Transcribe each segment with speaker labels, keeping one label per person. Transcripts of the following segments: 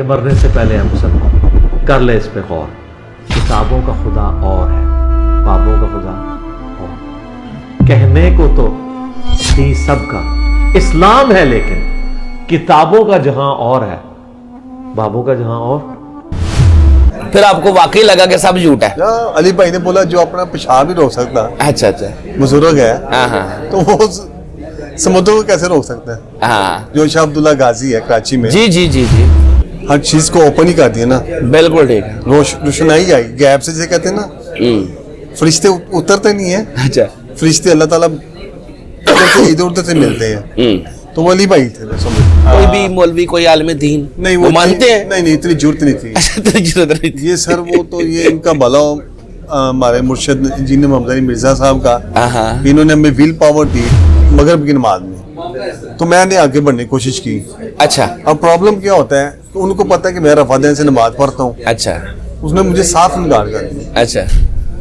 Speaker 1: کہ مرنے سے پہلے ہم سب کر لے اس پہ غور. کتابوں کا خدا اور ہے, بابوں کا خدا اور. کہنے کو تو تھی سب کا اسلام ہے, لیکن کتابوں کا جہاں اور ہے, بابوں کا جہاں اور.
Speaker 2: پھر آپ کو واقعی لگا کہ سب جھوٹ ہے؟
Speaker 3: علی بھائی نے بولا جو اپنا پیشاب نہیں روک سکتا,
Speaker 2: اچھا اچھا,
Speaker 3: بزرگ ہے,
Speaker 2: ہاں
Speaker 3: تو وہ سمندروں کو کیسے روک سکتا ہے؟
Speaker 2: ہاں,
Speaker 3: جو شاہ عبداللہ غازی ہے کراچی میں,
Speaker 2: جی جی جی جی,
Speaker 3: ہر چیز کو اوپن ہی کر دیا نا,
Speaker 2: بالکل ٹھیک ہے.
Speaker 3: روشنائی آئی گیپ سے, جسے کہتے ہیں نا, فرشتے اترتے نہیں ہیں,
Speaker 2: اچھا,
Speaker 3: فرشتے اللہ تعالیٰ ادھر ادھر سے ملتے ہیں, تو وہ علی بھائی تھے.
Speaker 2: کوئی بھی مولوی, کوئی عالم دین
Speaker 3: نہیں,
Speaker 2: وہ مانتے ہیں؟
Speaker 3: نہیں, اتنی ضرورت نہیں تھی. یہ سر وہ تو یہ ان کا بھلا ہمارے مرشد انجینئر محمد علی مرزا صاحب کا, انہوں نے ہمیں ویل پاور دی مغرب کی نماز میں, تو میں نے آگے بڑھنے کی کوشش کی.
Speaker 2: اچھا,
Speaker 3: اب پرابلم کیا ہوتا ہے, ان کو پتا ہے کہ میں رفع دین سے نماز پڑھتا ہوں.
Speaker 2: اچھا,
Speaker 3: اس نے مجھے صاف انکار کر دیا
Speaker 2: اچھا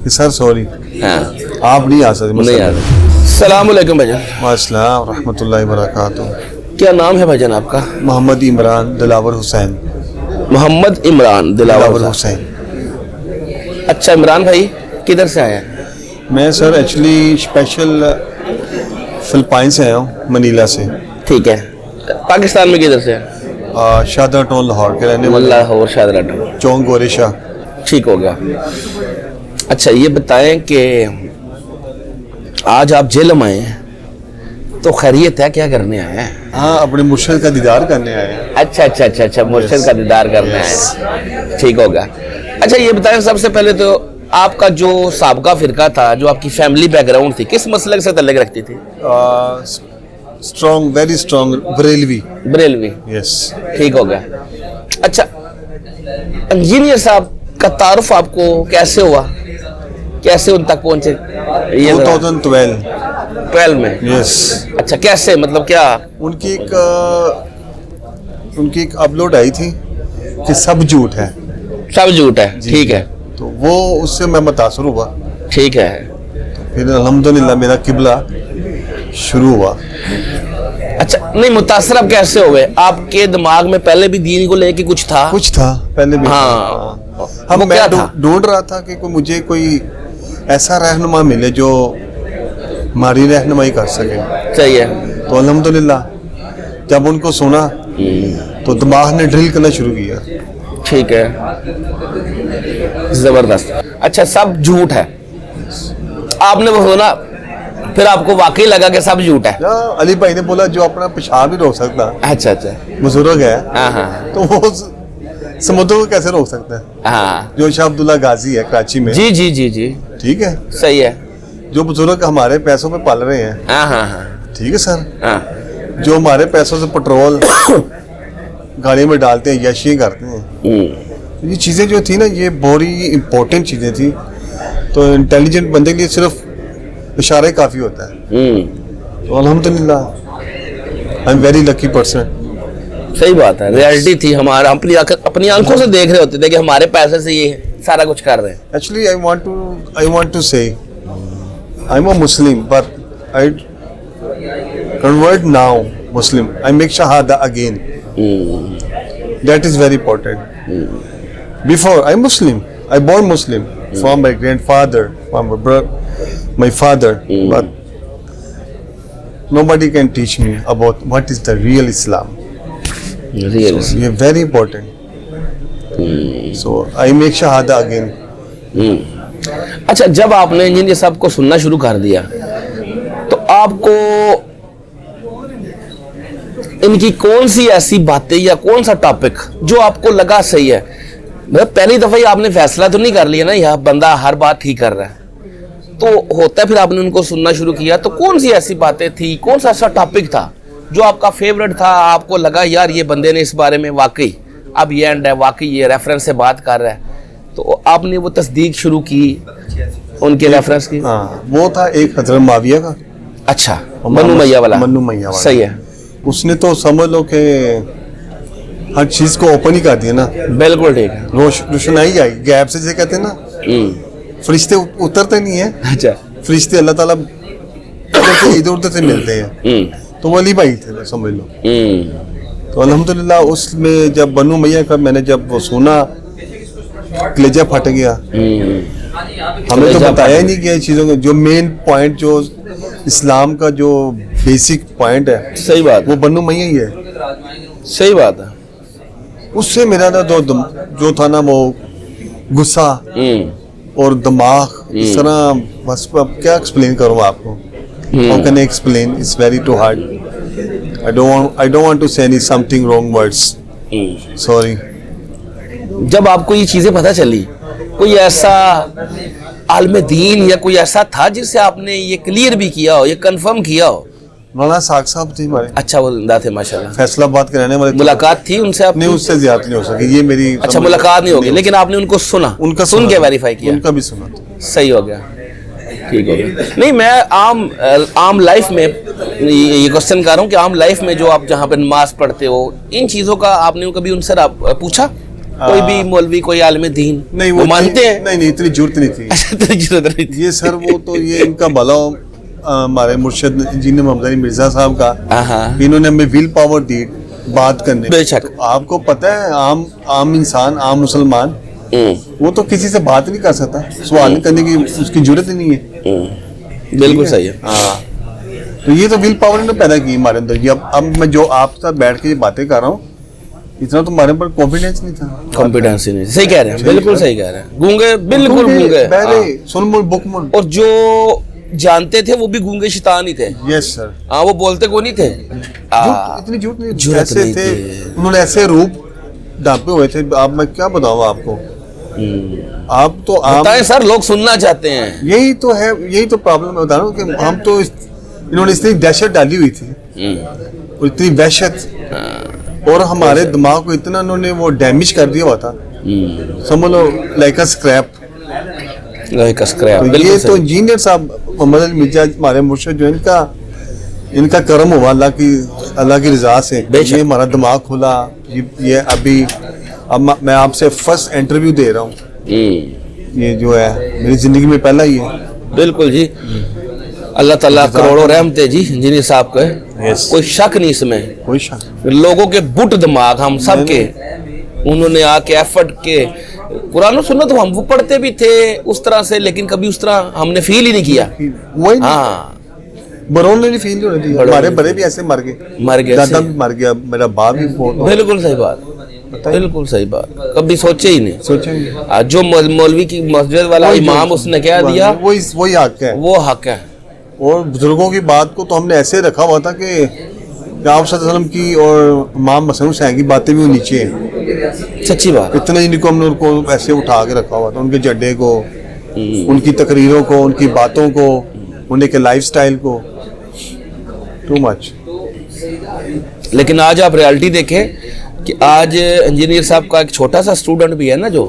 Speaker 3: کہ سر سوری,
Speaker 2: ہاں,
Speaker 3: آپ نہیں آ سکتے.
Speaker 2: نہیں آ رہے. السلام علیکم بھجن.
Speaker 3: السلام رحمۃ اللہ وبرکاتہ.
Speaker 2: کیا نام ہے بھجن آپ کا؟
Speaker 3: محمد عمران دلاور حسین.
Speaker 2: محمد عمران دلاور
Speaker 3: حسین.
Speaker 2: اچھا عمران بھائی کدھر سے آیا؟
Speaker 3: میں سر ایکچولی اسپیشل فلپائن سے آیا ہوں, منیلا سے.
Speaker 2: ٹھیک ہے, پاکستان میں کدھر سے؟
Speaker 3: شادر ٹون لاہور کے رہنے والے,
Speaker 2: لاہور شادرہ ٹون,
Speaker 3: چونک گوریشا.
Speaker 2: ٹھیک ہو گیا. اچھا یہ بتائیں کہ آج آپ جیل میں آئے ہیں تو خیریت ہے, کیا کرنے آئے ہیں؟
Speaker 3: ہاں, اپنے مرشد کا دیدار کرنے آئے ہیں.
Speaker 2: اچھا اچھا اچھا اچھا, مرشد کا دیدار کرنے آئے ہیں, ٹھیک ہوگا. اچھا یہ بتائیں سب سے پہلے تو آپ کا جو سابقہ فرقہ تھا, جو آپ کی فیملی بیک گراؤنڈ تھی, کس مسلک سے تعلق رکھتی تھی؟
Speaker 3: Strong, very strong, Barelvi.
Speaker 2: Barelvi,
Speaker 3: yes.
Speaker 2: ٹھیک ہو گیا. اچھا انجینئر صاحب کا تعارف آپ کو کیسے ہوا, کیسے ان تک پہنچے؟ 2012 میں.
Speaker 3: یس.
Speaker 2: اچھا کیسے, مطلب کیا؟
Speaker 3: ان کی ایک اپلوڈ آئی تھی کہ سب جھوٹ ہے,
Speaker 2: سب جھوٹ ہے, ٹھیک ہے,
Speaker 3: تو وہ اس سے میں متاثر ہوا.
Speaker 2: ٹھیک ہے,
Speaker 3: پھر الحمدللہ میرا قبلہ شروع ہوا.
Speaker 2: اچھا نہیں, متاثر اب کیسے ہوئے؟ آپ کے دماغ میں پہلے بھی دین کو لے کے کچھ تھا پہلے بھی. ہاں,
Speaker 3: میں ڈھونڈ رہا تھا کہ مجھے کوئی ایسا رہنما ملے جو ہماری رہنمائی کر سکے.
Speaker 2: صحیح ہے.
Speaker 3: تو الحمدللہ جب ان کو سنا تو دماغ نے ڈرل کرنا شروع کیا.
Speaker 2: ٹھیک ہے, زبردست. اچھا سب جھوٹ ہے, آپ نے وہ سنا, پھر آپ کو واقعی لگا کہ سب جھوٹ ہے؟
Speaker 3: علی بھائی نے بولا جو اپنا پیشاب نہیں روک سکتا,
Speaker 2: اچھا اچھا,
Speaker 3: بزرگ ہے,
Speaker 2: ہاں,
Speaker 3: تو وہ سمندروں کو کیسے روک سکتا ہے؟
Speaker 2: ہاں,
Speaker 3: جو شاہ عبداللہ غازی ہے کراچی میں.
Speaker 2: جی جی جی جی,
Speaker 3: ٹھیک ہے,
Speaker 2: صحیح ہے.
Speaker 3: جو بزرگ ہمارے پیسوں پہ پال رہے ہیں.
Speaker 2: ہاں ہاں ہاں,
Speaker 3: ٹھیک ہے سر.
Speaker 2: ہاں,
Speaker 3: جو ہمارے پیسوں سے پٹرول گاڑی میں ڈالتے ہیں, یشیاں کرتے ہیں, یہ چیزیں جو تھی نا, یہ بڑی امپورٹنٹ چیزیں تھیں. تو انٹیلیجنٹ بندے کے لیے صرف اشارہ کافی ہوتا ہے. تو الحمدللہ I am very lucky person.
Speaker 2: صحیح بات ہے, ریالٹی تھی. ہمارا اپنی آنکھوں سے دیکھ رہے ہوتے تھے کہ ہمارے پیسے سے یہ سارا کچھ کر رہے ہیں.
Speaker 3: Actually I want to say I'm a Muslim, but I convert now Muslim. I make shahada again. That is very important. Before I'm Muslim, I born Muslim from my grandfather, from my brother, my father, but nobody can teach me about what is the real Islam.
Speaker 2: Real.
Speaker 3: So, yeah, very important. So I make shahada again.
Speaker 2: اچھا جب آپ نے engineer صاحب کو سننا شروع کر دیا تو آپ کو ان کی کون سی ایسی باتیں یا کون سا ٹاپک جو آپ کو لگا صحیح ہے؟ مطلب پہلی دفعہ ہی آپ نے فیصلہ تو نہیں کر لیا نا یہ بندہ ہر بات ٹھیک کر رہا ہے, تو ہوتا ہے پھر آپ نے ان کو سننا شروع کیا, تو کون سی ایسی باتیں تھی, کون سا ایسا ٹاپک تھا جو آپ کا فیوریٹ تھا, آپ کو لگا یار یہ بندے نے اس بارے میں واقعی اب یہ اینڈ ہے, واقعی یہ ریفرنس سے بات کر رہا ہے, تو آپ نے وہ تصدیق شروع کی ان کے ریفرنس کی؟
Speaker 3: ہاں, وہ تھا ایک حضرت معاویہ کا.
Speaker 2: اچھا, منو میاں والا. صحیح ہے.
Speaker 3: اس نے تو سمجھ لو کہ ہر چیز کو اوپن ہی کر دیا نا.
Speaker 2: بالکل ٹھیک ہے.
Speaker 3: روشنائی آئی گیپ سے, جسے کہتے ہیں نا, فرشتے اترتے نہیں ہیں.
Speaker 2: اچھا,
Speaker 3: فرشتے اللہ تعالیٰ ادھر ادھر سے ملتے ہیں. تو وہ علی بھائی تھے, سمجھ لو. تو الحمدللہ اس میں جب بنو میاں کا میں نے جب وہ سنا کلیجہ پھٹ گیا. ہمیں تو بتایا ہی نہیں کہ یہ چیزوں کا جو مین پوائنٹ جو اسلام کا جو بیسک پوائنٹ ہے
Speaker 2: صحیح بات
Speaker 3: وہ بنو میاں ہی ہے.
Speaker 2: صحیح بات ہے.
Speaker 3: اس سے میرا نا جو تھا نا وہ غصہ اور دماغ اس طرح بس اب کیا ایکسپلین کروں آپ کو. How can I explain? It's very too hard. I don't want to say any something wrong words. Sorry.
Speaker 2: جب آپ کو یہ چیزیں پتہ چلی کوئی ایسا عالم دین یا کوئی ایسا تھا جس سے آپ نے یہ کلیئر بھی کیا ہو، یہ کنفرم کیا ہو؟
Speaker 3: مولانا ساق صاحب تھے ہمارے.
Speaker 2: اچھا وہ زندہ تھے ماشاءاللہ.
Speaker 3: فیصلہ آباد کے رہنے والے.
Speaker 2: ملاقات تھی ان سے آپ؟
Speaker 3: نہیں اس سے زیادہ نہیں ہو سکی. یہ میری
Speaker 2: اچھا ملاقات نہیں ہوگی لیکن آپ نے ان کو سنا،
Speaker 3: ان کا
Speaker 2: سن کے ویریفائی کیا.
Speaker 3: ان کا بھی سنا.
Speaker 2: صحیح ہو گیا، ٹھیک ہو گیا. نہیں میں عام لائف میں یہ کوشچن کر رہا ہوں کہ عام لائف میں جو آپ جہاں پہ نماز پڑھتے ہو ان چیزوں کا آپ نے کبھی ان سے پوچھا؟ کوئی بھی مولوی کوئی عالم دین
Speaker 3: نہیں
Speaker 2: وہ مانتے ہیں؟
Speaker 3: نہیں اتنی ضرورت نہیں تھی. یہ سر وہ تو یہ ان کا بھلا ہمارے مرشد انجینئر محمد علی مرزا صاحب کا انہوں نے ہمیں ویل پاور دی بات کرنے.
Speaker 2: بے شک
Speaker 3: آپ کو پتہ ہے عام انسان عام مسلمان وہ تو کسی سے بات نہیں کر سکتا، سوال کرنے کی اس کی ضرورت ہی نہیں ہے.
Speaker 2: بالکل صحیح ہے.
Speaker 3: ہاں تو یہ تو ویل پاور نے پیدا کی ہمارے اندر. یہ اب میں جو آپ سے بیٹھ کے یہ باتیں کر رہا ہوں اتنا تو ہمارے پر کانفیڈینس نہیں تھا.
Speaker 2: کانفیڈینس ہی نہیں. صحیح کہہ رہے ہیں، بالکل صحیح کہہ رہے ہیں. گونگے بالکل گونگے
Speaker 3: پہلے سنمن بکمن. اور
Speaker 2: جو جانتے تھے وہ بھی گونگے شیطان ہی تھے.
Speaker 3: یس سر.
Speaker 2: ہاں وہ بولتے کو نہیں تھے.
Speaker 3: اتنی جھوٹ نہیں ایسے تھے. انہوں نے ایسے روپ ڈھانپے ہوئے تھے. آپ میں کیا بتاؤں آپ کو. آپ تو
Speaker 2: بتائیں سر، لوگ سننا چاہتے ہیں.
Speaker 3: یہی تو ہے، یہی تو پرابلم ہے. بتا رہا ہوں کہ ہم تو انہوں نے اتنی دہشت ڈالی ہوئی تھی اور اتنی وحشت اور ہمارے دماغ کو اتنا انہوں نے وہ ڈیمیج کر دیا ہوا تھا سمجھ لو لائک اے اسکریپ. یہ تو انجینئر صاحب محمد علی مرزا ہمارے مرشد جو ان کا کرم ہوا اللہ کی رضا سے. یہ ہمارا دماغ کھلا. یہ ابھی اب میں آپ سے فرسٹ انٹرویو دے رہا ہوں. یہ جو ہے میری زندگی میں پہلا ہی ہے. بالکل
Speaker 2: جی. اللہ تعالیٰ کروڑوں رحمتیں جی انجینئر صاحب کو. کوئی شک نہیں اس میں.
Speaker 3: کوئی شک.
Speaker 2: لوگوں کے بٹ دماغ ہم سب کے انہوں نے آ کے ایفرٹ کے قرآن و سنت ہم وہ پڑھتے بھی تھے اس طرح سے لیکن کبھی اس طرح ہم نے فیل ہی نہیں کیا.
Speaker 3: ہاں برون نے فیل نہیں ہوتی. ہمارے بڑے بھی ایسے مر گئے. دادا بھی مر گیا. میرا باپ بھی.
Speaker 2: بالکل صحیح بات. بالکل صحیح بات. کبھی سوچے ہی نہیں. جو مولوی کی مسجد والا امام اس نے کہہ دیا
Speaker 3: وہی حق ہے.
Speaker 2: وہ حق ہے.
Speaker 3: اور بزرگوں کی بات کو تو ہم نے ایسے رکھا ہوا تھا کہ آپ صلی اللہ علیہ وسلم کی اور امام مسعود حسین کی باتیں بھی وہ نیچے ہیں.
Speaker 2: سچی بات.
Speaker 3: اتنا ہی ہم نے ان کو ایسے اٹھا کے رکھا ہوا تھا. ان کے جڈے کو، ان کی تقریروں کو، ان کی باتوں کو، ان کے لائف سٹائل کو. Too much.
Speaker 2: لیکن آج آپ ریالٹی دیکھیں کہ آج انجینئر صاحب کا ایک چھوٹا سا اسٹوڈنٹ بھی ہے نا جو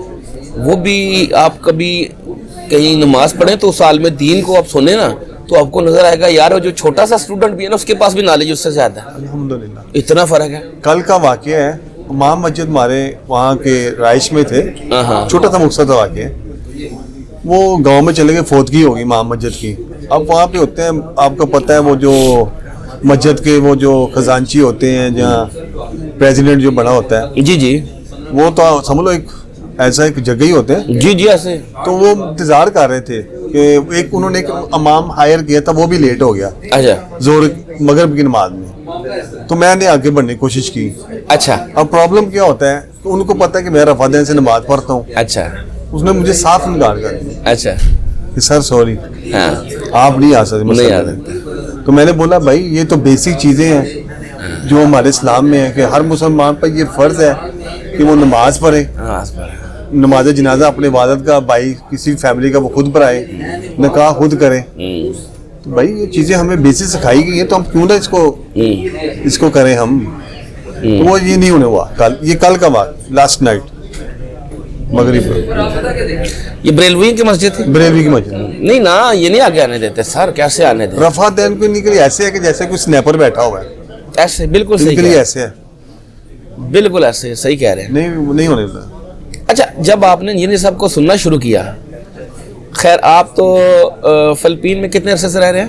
Speaker 2: وہ بھی آپ کبھی کہیں نماز پڑھیں تو اس عالم دین کو آپ سنیں نا تو آپ کو نظر آئے گا یار وہ جو چھوٹا سا اسٹوڈنٹ بھی ہے نا اس کے پاس بھی نالج اس سے زیادہ ہے.
Speaker 3: الحمدللہ
Speaker 2: اتنا فرق ہے.
Speaker 3: کل کا واقعہ ہے. امام مسجد ہمارے وہاں کے رائش میں تھے. چھوٹا سا مقصد واقعہ ہے. وہ گاؤں میں چلے گئے. فوتگی ہوگی امام مسجد کی. اب وہاں پہ ہوتے ہیں آپ کو پتہ ہے وہ جو مسجد کے وہ جو خزانچی ہوتے ہیں جہاں پریزیڈنٹ جو بڑا ہوتا ہے.
Speaker 2: جی
Speaker 3: وہ تو سمجھ لو ایسا ایک جگہ ہی ہوتے ہیں.
Speaker 2: جی ایسے.
Speaker 3: تو وہ انتظار کر رہے تھے کہ انہوں نے ایک امام ہائر کیا تھا. وہ بھی لیٹ ہو گیا.
Speaker 2: اچھا.
Speaker 3: زور مغرب کی نماز میں. تو میں نے آگے بڑھنے کی کوشش کی.
Speaker 2: اچھا. اب
Speaker 3: پرابلم کیا ہوتا ہے کہ ان کو پتا ہے کہ میں رفع دین سے نماز پڑھتا ہوں.
Speaker 2: اچھا.
Speaker 3: اس نے مجھے صاف انکار کر دیا.
Speaker 2: اچھا.
Speaker 3: کہ سر سوری آپ نہیں آ سکتے. تو میں نے بولا بھائی یہ تو بیسک چیزیں ہیں جو ہمارے اسلام میں ہے کہ ہر مسلمان پر یہ فرض ہے کہ وہ نماز پڑھے. نماز جنازہ اپنے والد کا بھائی کسی فیملی کا وہ خود پڑھائے. نکاح خود کرے. تو بھائی یہ چیزیں ہمیں بیسک سکھائی گئی ہیں تو ہم کیوں نہ اس کو کریں ہم. تو وہ یہ نہیں ہونے ہوا. یہ کل کا بات لاسٹ نائٹ مغرب.
Speaker 2: یہ بریلوی کی مسجد تھی.
Speaker 3: بریلوی کی مسجد
Speaker 2: نہیں نا یہ نہیں آگے آنے دیتے سر. کیسے آنے دیتے؟
Speaker 3: رفع دین کو نکلی ایسے ہے کہ جیسے کوئی سنیپر بیٹھا ہوا ہے.
Speaker 2: ایسے بالکل صحیح.
Speaker 3: ایسے ہے.
Speaker 2: بالکل ایسے صحیح کہہ رہے ہیں.
Speaker 3: نہیں ہونے دیتا.
Speaker 2: اچھا جب آپ نے انجینئر صاحب کو سننا شروع کیا، خیر آپ تو فلپین میں کتنے عرصے سے رہ رہے ہیں؟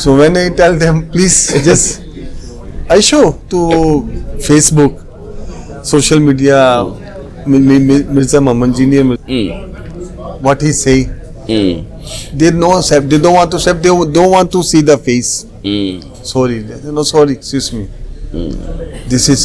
Speaker 3: so when I tell them please just I show to Facebook, social media, Mirza Mohammed Engineer, what he say. They don't want to accept, they don't want to see the face. Sorry, no, sorry, excuse me. This is